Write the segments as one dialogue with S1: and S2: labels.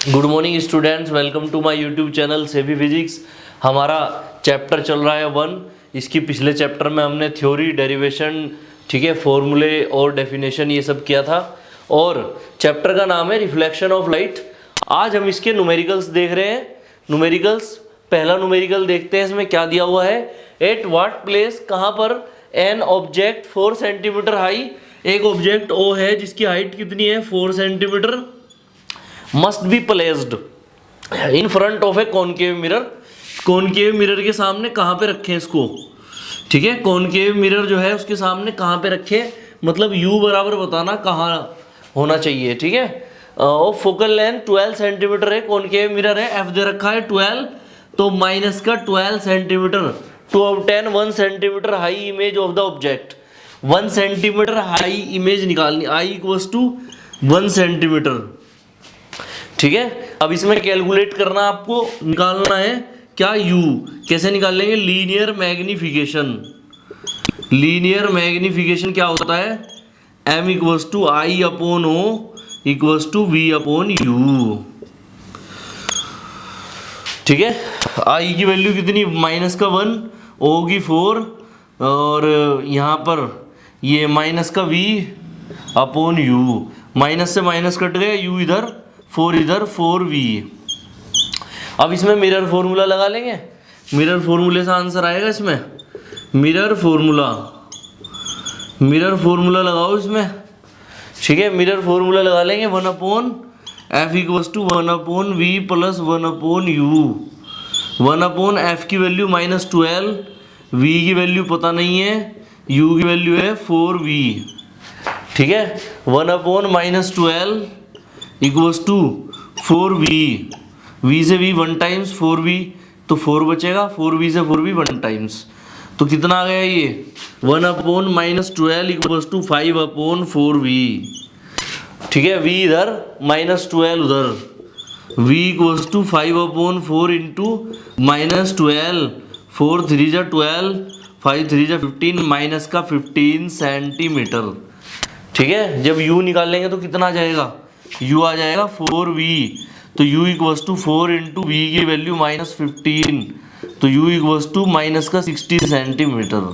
S1: Good morning students, welcome to my YouTube channel सेबी physics. हमारा chapter चल रहा है 1। इसकी पिछले चैप्टर में हमने थ्योरी, डेरिवेशन, ठीक है, फॉर्मूले और डेफिनेशन ये सब किया था। और चैप्टर का नाम है रिफ्लेक्शन ऑफ लाइट। आज हम इसके न्यूमेरिकल्स देख रहे हैं। न्यूमेरिकल्स, पहला न्यूमेरिकल देखते हैं। इसमें क्या दिया हुआ है, एट व्हाट प्लेस, कहाँ पर एन ऑब्जेक्ट 4 सेंटीमीटर हाई, एक ऑब्जेक्ट ओ है जिसकी हाइट कितनी है 4 centimetre, must be placed in front of a concave mirror. Concave mirror के सामने कहाँ पे रखें इसको, ठीक है। कॉनकेव मिरर जो है उसके सामने कहाँ पे रखें, मतलब u बराबर बताना कहाँ होना चाहिए, ठीक है। और फोकल लेंथ 12 सेंटीमीटर है, कॉनकेव मिरर है, f दे रखा है 12, तो माइनस का 12 centimetre to obtain 1 centimetre high image of the object. 1 centimetre high image निकालनी, i इक्वल्स टू 1 सेंटीमीटर, ठीक है। अब इसमें कैलकुलेट करना, आपको निकालना है क्या, u। कैसे निकालेंगे, लीनियर मैग्निफिकेशन। लीनियर मैग्निफिकेशन क्या होता है, m equals to I upon O equals to v upon u, ठीक है। i की वैल्यू कितनी, माइनस का 1, o की 4, और यहाँ पर ये माइनस का v अपॉन u। माइनस से माइनस कट गया, u इधर 4 इधर, 4v। अब इसमें मिरर फॉर्मूला लगा लेंगे। मिरर फॉर्मूले से आंसर आएगा इसमें। मिरर फॉर्मूला लगाओ इसमें, ठीक है। मिरर फॉर्मूला लगा लेंगे, 1 upon F equals to 1 upon we plus 1 upon you. 1 upon F की वैल्यू -12, वी की वैल्यू पता नहीं है, यू की वैल्यू है 4v, ठीक है। 1 upon -12 equals to 4v, v से v 1 टाइम्स 4v, तो 4 बचेगा, 4v से 4v 1 टाइम्स, तो कितना आ गया ये 1 upon -12 equals to 5 upon 4v, ठीक है। v इधर -12 उधर, v equals to 5 upon 4 into -12, 4 3 जा 12, 5 3 जा 15, माइनस का 15 सेंटीमीटर, ठीक है। जब u निकालेंगे तो कितना आ जाएगा, u आ जाएगा 4v, तो u equals to 4 into V की वैल्यू -15, तो u इक्वल्स टू माइनस का 60 सेंटीमीटर,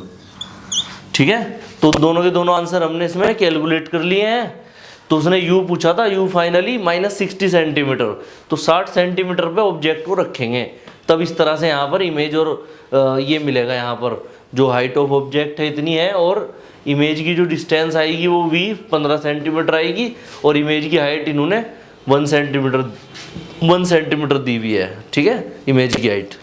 S1: ठीक है। तो दोनों के दोनों आंसर हमने इसमें कैलकुलेट कर लिए हैं। तो उसने u पूछा था, u फाइनली -60 सेंटीमीटर, तो 60 सेंटीमीटर पे ऑब्जेक्ट को रखेंगे, तब इस तरह से यहाँ पर इमेज और ये मिलेगा। यहाँ पर जो हाइट ऑफ ऑब्जेक्ट है इतनी है, और इमेज की जो डिस्टेंस आएगी वो v 15 सेंटीमीटर आएगी, और इमेज की हाइट इन्होंने 1 सेंटीमीटर दी हुई है, ठीक है, इमेज की हाइट।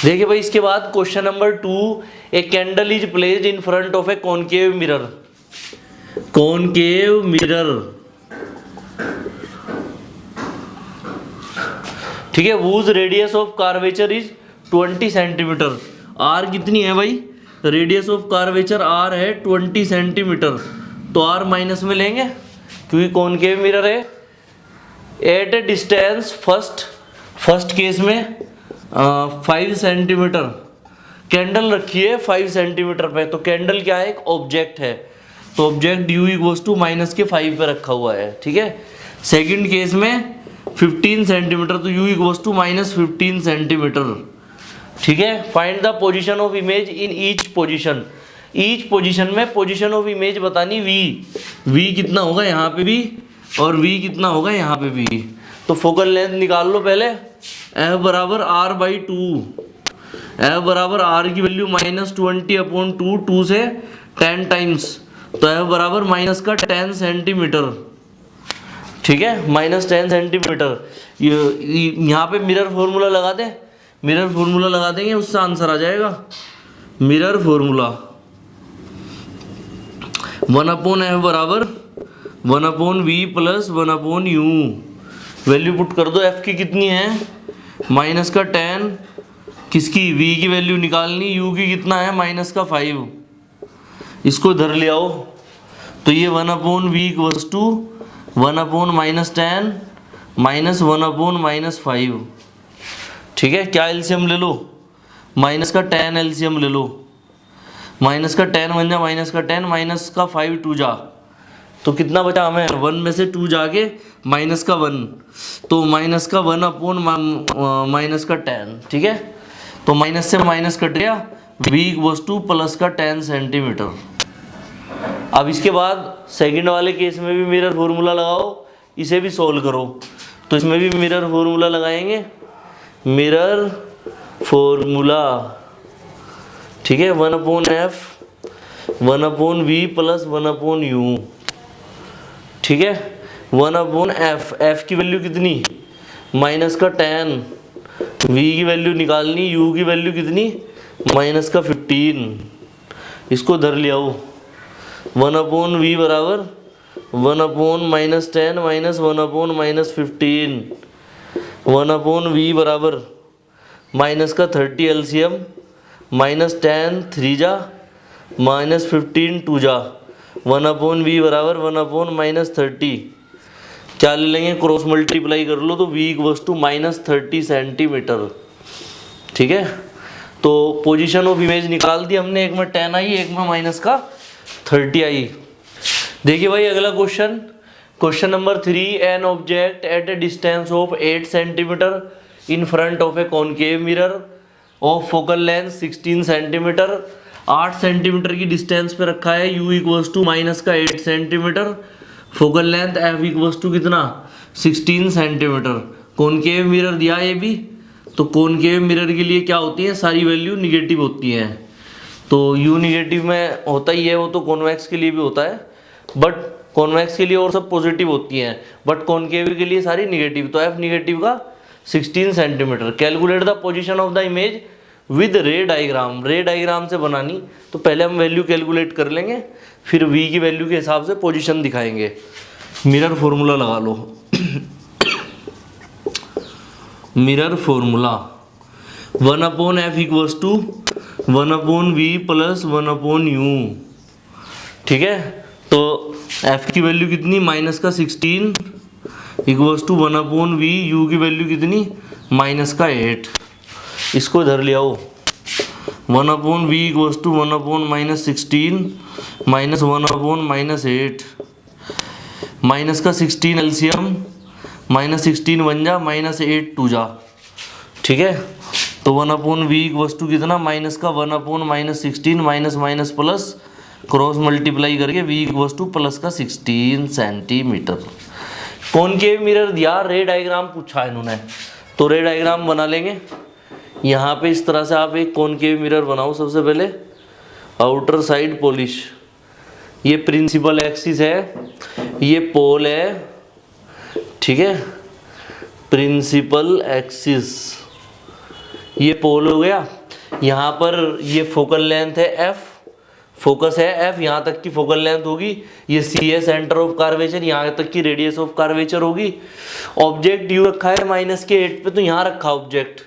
S1: देखिए भाई, इसके बाद question number 2, a candle is placed in front of a concave mirror. Concave mirror, ठीक है, whose radius of curvature is 20 centimetre. R कितनी है भाई, रेडियस ऑफ कार्वेचर आर है 20 सेंटीमीटर, तो आर माइनस में लेंगे क्योंकि कॉनकेव मिरर है। At a distance, first case में 5 सेंटीमीटर, कैंडल रखी है 5 सेंटीमीटर पे, तो कैंडल क्या है, एक ऑब्जेक्ट है, तो ऑब्जेक्ट u इक्वल्स टू -5 पे रखा हुआ है, ठीक है। सेकंड केस में 15 सेंटीमीटर, तो u इक्वल्स टू -15 सेंटीमीटर, ठीक है। Find the position of image in each position. Each position में पोजीशन ऑफ इमेज बतानी, v कितना होगा यहाँ पे भी, और v कितना होगा यहाँ पे भी। तो फोकल लेंथ निकाल लो पहले, f बराबर r/2, f बराबर r की वैल्यू -20 अपॉन 2 से 10 टाइम्स, तो f बराबर माइनस का 10 सेंटीमीटर, ठीक है, -10 सेंटीमीटर। यहाँ पे मिरर फॉर्मूला लगा दें, मिरर फॉर्मूला लगा देंगे, उससे आंसर आ जाएगा। मिरर फॉर्मूला 1 अपॉन एफ बराबर 1 upon we plus 1 upon U. Value put कर दो, एफ की कितनी है माइनस का 10, किसकी, वी की वैल्यू निकालनी, यू की कितना है -5, इसको इधर ले आओ, तो ये 1 upon V equals to 1 upon -10 minus 1 upon -5, ठीक है। क्या एलसीएम ले लो, माइनस का 10 एलसीएम ले लो, माइनस का 10 बन जा माइनस का 10, माइनस का 5 2 जा, तो कितना बचा हमें, 1 में से 2 जाके माइनस का 1, तो माइनस का 1 अपॉन माइनस का 10, ठीक है। तो माइनस से माइनस कट गया, v इक्वल्स टू प्लस का 10 सेंटीमीटर। अब इसके बाद सेकंड वाले केस में भी मिरर फॉर्मूला लगाओ, इसे भी सोल्व करो। तो इसमें भी मिरर फॉर्मूला लगाएंगे, मिरर फॉर्मूला, ठीक है। 1 upon F 1 upon we plus 1 upon you, ठीक है। 1 अपॉन एफ की वैल्यू कितनी, माइनस का 10, वी की वैल्यू निकालनी, यू की वैल्यू कितनी, माइनस का 15, इसको धर ले आओ। 1 अपॉन वी बराबर 1 upon minus 10 minus 1 upon minus 15, 1 upon V बराबर माइनस का 30 एलसीएम, माइनस 10 3 जा माइनस 15 2 जा, 1 अपॉन वी बराबर 1 अपॉन माइनस 30, क्या ले लेंगे, क्रॉस मल्टीप्लाई कर लो तो v equals to minus 30 centimetre, ठीक है। तो पोजीशन ऑफ इमेज निकाल दी हमने, एक में 10 आई, एक में माइनस का 30 आई। देखिए भाई अगला question, question number 3, an object at a distance of 8 centimetre in front of a concave mirror of focal length 16 centimetre, 8 centimetre की डिस्टेंस पे रखा है, u इक्वल्स टू माइनस का 8 centimetre, focal length f equals to कितना 16 centimetre, concave mirror दिया ये भी। तो कॉनकेव मिरर के लिए क्या होती है, सारी वैल्यू निगेटिव होती हैं। तो u निगेटिव में होता ही है, वो तो कॉन्वेक्स के लिए भी होता है, बट कॉन्वेक्स के लिए और सब पॉजिटिव होती हैं, बट कॉनकेव के लिए सारी निगेटिव। तो f निगेटिव का 16 centimetre. Calculate the position of the image with रे डायग्राम, रे डायग्राम से बनानी, तो पहले हम वैल्यू कैलकुलेट कर लेंगे, फिर v की वैल्यू के हिसाब से पोजीशन दिखाएंगे। मिरर फॉर्मूला लगा लो mirror formula 1 upon F equals to 1 upon we plus 1 upon you, ठीक है। तो f की वैल्यू कितनी, माइनस का 16 equals to 1 upon V, U की वैल्यू कितनी, माइनस का 8, इसको इधर ले आओ। 1 upon V equals to 1 upon minus 16 minus 1 upon minus 8, minus का 16 एलसीएम, माइनस 16 1 जा माइनस 8 2 जा, ठीक है। तो 1 अपॉन वी इक्वल्स टू कितना, माइनस का 1 upon minus 16 minus minus plus, cross multiply करके v इक्वल्स टू प्लस का 16 सेंटीमीटर। कॉनकेव मिरर दिया, रे डायग्राम पूछा इन्होंने, तो रे डायग्राम बना लेंगे। यहाँ पे इस तरह से आप एक कॉनकेव मिरर बनाओ। सबसे पहले आउटर साइड पॉलिश, ये प्रिंसिपल एक्सिस है, ये पोल है, ठीक है, प्रिंसिपल एक्सिस, ये पोल हो गया। यहाँ पर ये फोकल लेंथ है f, फोकस है f, यहाँ तक की फोकल लेंथ होगी, ये c है सेंटर ऑफ कर्वेचर, यहाँ तक की रेडियस ऑफ कर्वेचर होगी। ऑब्जेक्ट u रखा है माइनस के 8 पे, तो यहाँ रखा ऑब्जेक्ट,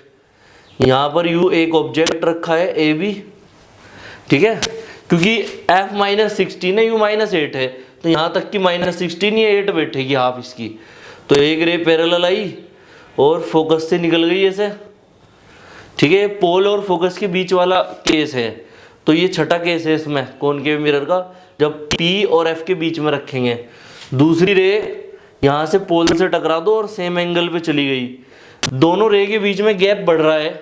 S1: यहाँ पर u एक ऑब्जेक्ट रखा है ए बी, ठीक है, क्योंकि f माइनस 16 है, u माइनस 8 है, तो यहाँ तक की माइनस 16, ये 8 बैठेगी हाफ इसकी। तो एक रे पैरेलल आई और फोकस से निकल गई ऐसे, ठीक है। पोल और फोकस के बीच वाला केस है, तो ये छठा केस है इसमें कॉनकेव मिरर का, जब P और F के बीच में रखेंगे। दूसरी रे यहाँ से पोल से टकरा दो और सेम एंगल पे चली गई, दोनों रे के बीच में गैप बढ़ रहा है,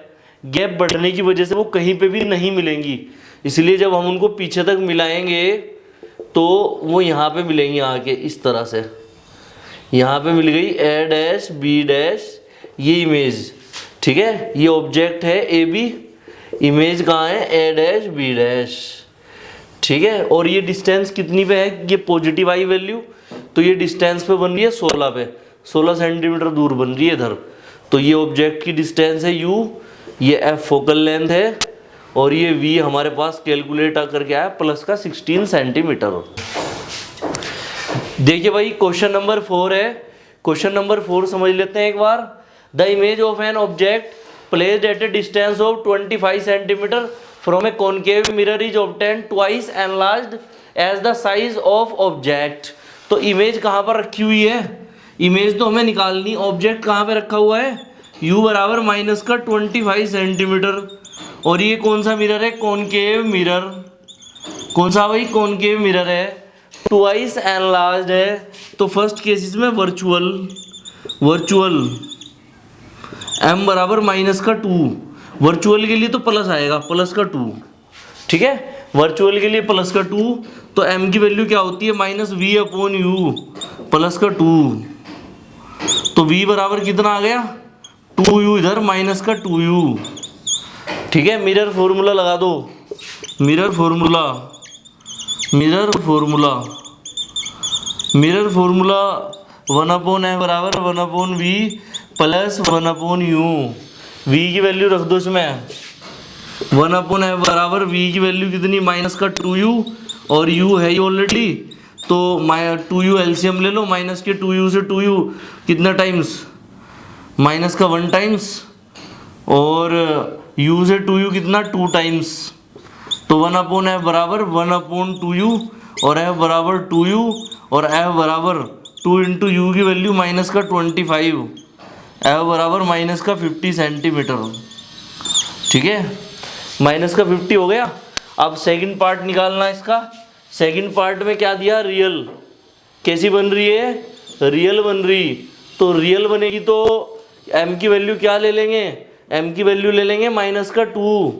S1: गैप बढ़ने की वजह से वो कहीं पे भी नहीं मिलेंगी, इसलिए जब हम उनको पीछे तक मिलाएंगे तो वो यहाँ पे मिलेंगी आके, इस तरह से यहाँ पे मिल गई ए डैश बी डैश, ये इमेज, ठीक है। ये ऑब्जेक्ट है ए बी, इमेज कहाँ है, ए डैश बी डैश, ठीक है। और ये डिस्टेंस कितनी पे है, ये पॉजिटिव आई वैल्यू, तो ये डिस्टेंस पे बन रही है 16 पे, 16 सेंटीमीटर दूर बन रही है इधर। तो ये ऑब्जेक्ट की डिस्टेंस है u, ये f फोकल लेंथ है, और ये v हमारे पास कैलकुलेट करके आया प्लस का 16 सेंटीमीटर। देखिए भाई क्वेश्चन नंबर 4 है, क्वेश्चन नंबर 4 समझ लेते हैं एक बार। The image of an object placed at a distance of 25 centimetre from a concave mirror is obtained twice enlarged as the size of object. तो इमेज कहाँ पर रखी हुई है, इमेज तो हमें निकालनी, ऑब्जेक्ट कहाँ पे रखा हुआ है, u बराबर माइनस का 25 सेंटीमीटर, और ये कौन सा मिरर है, कॉनकेव मिरर, कौन सा भाई, कॉनकेव मिरर है। ट्वाइस एनलार्ज्ड है तो फर्स्ट केसेस में वर्चुअल m बराबर माइनस का 2, वर्चुअल के लिए तो प्लस आएगा, प्लस का 2, ठीक है, वर्चुअल के लिए प्लस का 2, तो m की वैल्यू क्या होती है minus v upon you plus का 2, तो v बराबर कितना आ गया 2u इधर माइनस का 2u, ठीक है। मिरर फॉर्मूला लगा दो, मिरर फॉर्मूला 1 अपॉन f बराबर 1 upon v plus 1 upon you, v की वैल्यू रख दो इसमें, 1 अपॉन f बराबर v की वैल्यू कितनी माइनस का 2u और u है ही ऑलरेडी, तो 2u एलसीएम ले लो, माइनस के 2u से 2u कितना टाइम्स माइनस का 1 टाइम्स और u से 2u कितना 2 टाइम्स, तो 1 अपॉन f बराबर 1 अपॉन 2u और f बराबर 2u और f बराबर 2 इंटू यू की वैल्यू माइनस का 25, f बराबर माइनस का 50 सेंटीमीटर, ठीक है, माइनस का 50 हो गया। अब सेकंड पार्ट निकालना है इसका, सेकंड पार्ट में क्या दिया रियल, कैसी बन रही है रियल बन रही, तो रियल बनेगी तो m की वैल्यू क्या ले लेंगे, m की वैल्यू ले लेंगे माइनस का 2,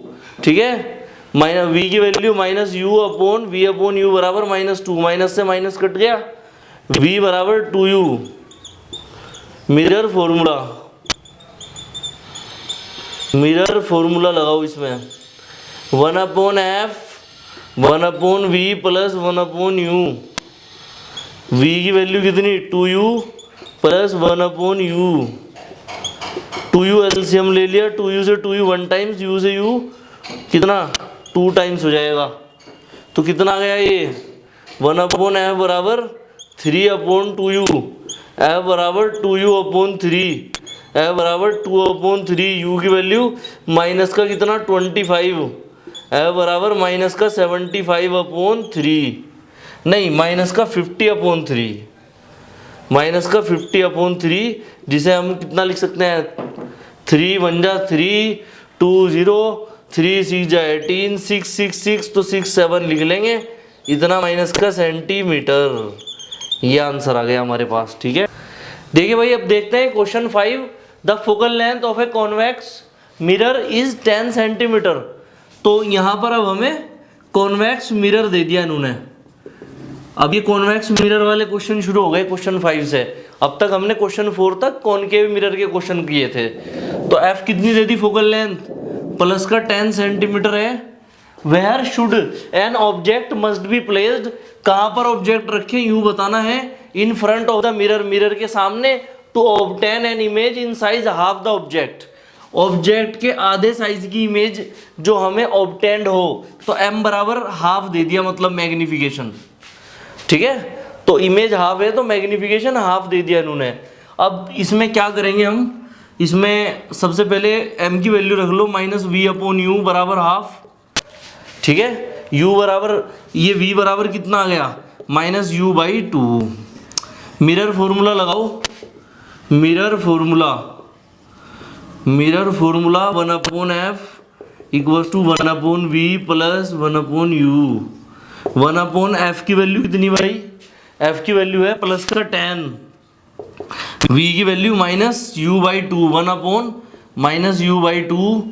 S1: ठीक है, माइनस v की value minus u upon v upon you बराबर माइनस 2, माइनस से माइनस कट गया, v बराबर 2u, मिरर फॉर्मूला लगाओ इसमें, 1 upon f 1 upon v plus 1 upon you, v की वैल्यू कितनी 2u plus 1 upon you, 2u LCM ले लिया, 2u से 2u 1 टाइम्स, u से u कितना 2 टाइम्स हो जाएगा, तो कितना आ गया ये 1 अपॉन f बराबर 3 अपॉन 2u, f बराबर 2u अपॉन 3, f बराबर 2 अपॉन 3, u की वैल्यू माइनस का कितना 25, f बराबर माइनस का 75 अपॉन 3, नहीं माइनस का 50 अपॉन 3, माइनस का 50 अपॉन 3, जिसे हम कितना लिख सकते हैं 3 1 जा 3 2 0 3 6 जा 18 6 6 6, तो 6 7 लिख लेंगे, इतना माइनस का सेंटीमीटर, ये आंसर आ गया हमारे पास, ठीक है। देखिए भाई अब देखते हैं question 5, the focal length of a convex mirror is 10 centimetre, तो यहाँ पर अब हमें कॉन्वेक्स मिरर दे दिया इन्होंने, अब ये कॉन्वेक्स मिरर वाले क्वेश्चन शुरू हो गए क्वेश्चन 5 से, अब तक हमने क्वेश्चन 4 तक कॉनकेव मिरर के क्वेश्चन किए थे, तो f कितनी दे दी फोकल लेंथ प्लस का 10 सेंटीमीटर है, where should an object must be placed, कहाँ पर ऑब्जेक्ट रखें यूं बताना है, in front of the mirror, mirror के सामने, to obtain an image in size half the object, object के आधे साइज की इमेज जो हमें ऑब्टेंड हो, तो m बराबर हाफ दे दिया, मतलब मैग्निफिकेशन, ठीक है, तो इमेज हाफ है तो मैग्निफिकेशन हाफ दे दिया इन्होंने। अब इसमें क्या करेंगे हम, इसमें सबसे पहले m की वैल्यू रख लो माइनस v अपॉन यू बराबर हाफ, ठीक है, u बराबर ये v बराबर कितना आ गया minus u by 2, mirror formula लगाओ, mirror formula 1 upon f equals to 1 upon v plus 1 upon you, 1 upon f की वैल्यू कितनी भाई, f की वैल्यू है प्लस का 10, v की value minus u by 2, 1 upon minus u by 2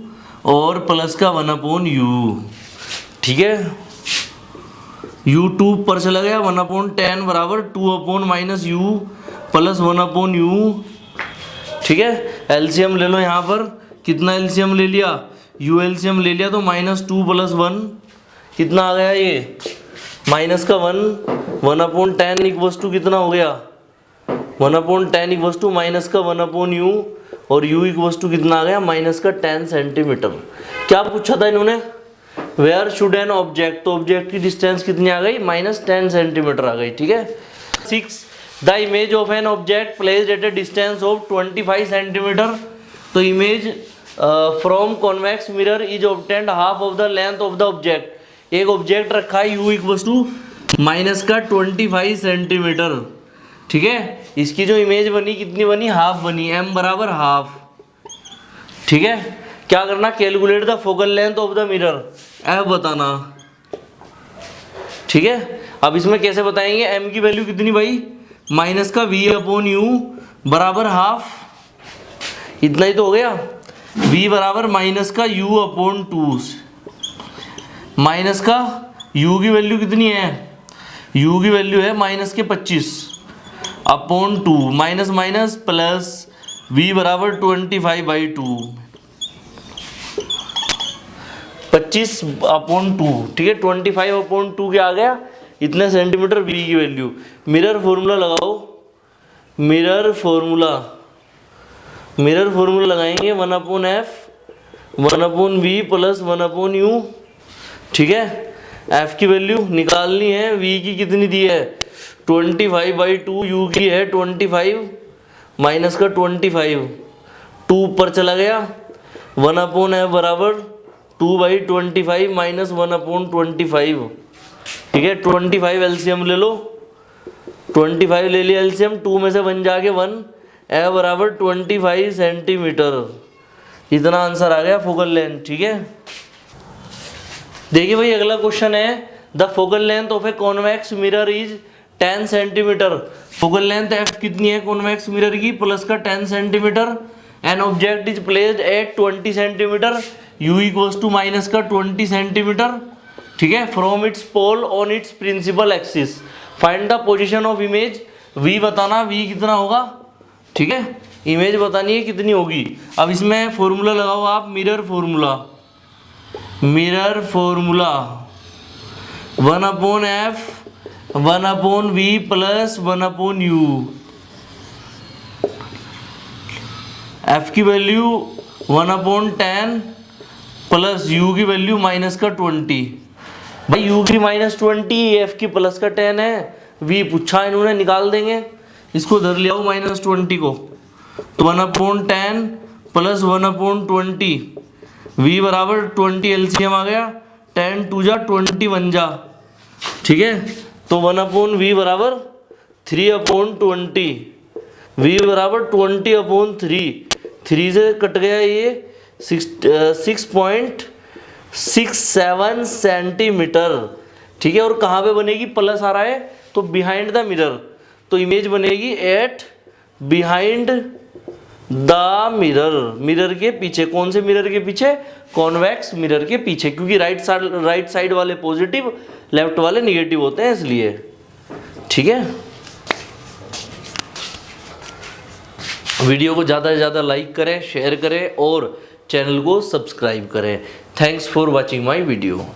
S1: और plus का 1 अपॉन u, ठीक है, u2 पर चला गया, 1 अपॉन 10 बराबर 2 upon minus u plus 1 upon u, ठीक है, एलसीएम ले लो, यहाँ पर कितना एलसीएम ले लिया, u एलसीएम ले लिया तो माइनस 2 प्लस 1 कितना आ गया ये माइनस का 1 अपॉन 10 इक्वल्स टू कितना हो गया 1 अपॉन 10 इक्वल्स टू माइनस का 1 अपॉन u और u इक्वल्स टू कितना आ गया माइनस का 10 सेंटीमीटर। क्या पूछा था इन्होंने, वेयर शुड एन ऑब्जेक्ट, तो ऑब्जेक्ट की डिस्टेंस कितनी आ गई माइनस 10 सेंटीमीटर आ गई, ठीक है। 6 the image of an object placed at a distance of 25 centimetre, तो image from convex mirror is obtained half of the length of the object, एक object रखा है u इक्वल्स टू माइनस का 25 centimetre, ठीक है, इसकी जो इमेज बनी कितनी बनी हाफ बनी, m बराबर हाफ, ठीक है। क्या करना, calculate the focal length of the mirror, f बताना, ठीक है। अब इसमें कैसे बताएंगे, एम की वैल्यू कितनी भाई, माइनस का v अपॉन यू बराबर हाफ, इतना ही तो हो गया। v बराबर माइनस का u अपॉन 2, माइनस का u की वैल्यू कितनी है, u की वैल्यू है माइनस के 25 upon 2, minus minus plus v बराबर 25/2, 25 अपॉन 2, ठीक है। 25 अपॉन 2 क्या आ गया, इतने सेंटीमीटर v की वैल्यू। मिरर फॉर्मूला लगाओ, मिरर फॉर्मूला लगाएंगे 1/f 1/v प्लस 1/u, ठीक है। f की वैल्यू निकालनी है, v की कितनी दी है 25/2, u की है 25 माइनस का 25, 2 ऊपर चला गया, 1/f बराबर 2/25 माइनस 1/25, ठीक है। 25 एलसीएम ले लो, 25 ले लिया एलसीएम, 2 में से 1 जाके 1, ए बराबर 25 सेंटीमीटर, इतना आंसर आ गया फोकल लेंथ, ठीक है। देखिए भाई अगला क्वेश्चन है, the focal length of a convex mirror is 10 centimetre. Focal length F कितनी है कॉन्वेक्स मिरर की, प्लस का 10 centimetre. An object is placed at 20 centimetre, U equals to minus का 20 सेंटीमीटर, ठीक है, from its pole on its principal axis. Find the position of image, v बताना, v कितना होगा, ठीक है, इमेज बतानी है कितनी होगी। अब इसमें फॉर्मूला लगाओ आप, mirror formula 1/f 1/v plus 1/u, f की वैल्यू 1/10 प्लस u की वैल्यू माइनस का 20। भाई u की -20, f की प्लस का 10 है, v पूछा इन्होंने, निकाल देंगे, इसको धर ले आओ -20 को, तो 1/10 प्लस 1/20, v बराबर 20 एलसीएम आ गया, 10 2 जा 20 1 जा, ठीक है। तो 1/v बराबर 3/20, v बराबर 20/3, 3 से कट गया ये 6.67 सेंटीमीटर, ठीक है। और कहाँ पे बनेगी, प्लस आ रहा है तो बिहाइंड द मिरर, तो इमेज बनेगी at behind the mirror, mirror के पीछे। कौन से मिरर के पीछे, कॉन्वेक्स मिरर के पीछे, क्योंकि राइट साइड वाले पॉजिटिव, लेफ्ट वाले निगेटिव होते हैं इसलिए, ठीक है। वीडियो को ज़्यादा से ज़्यादा लाइक करें, शेयर करें और चैनल को सब्सक्राइब करें। Thanks for watching my video.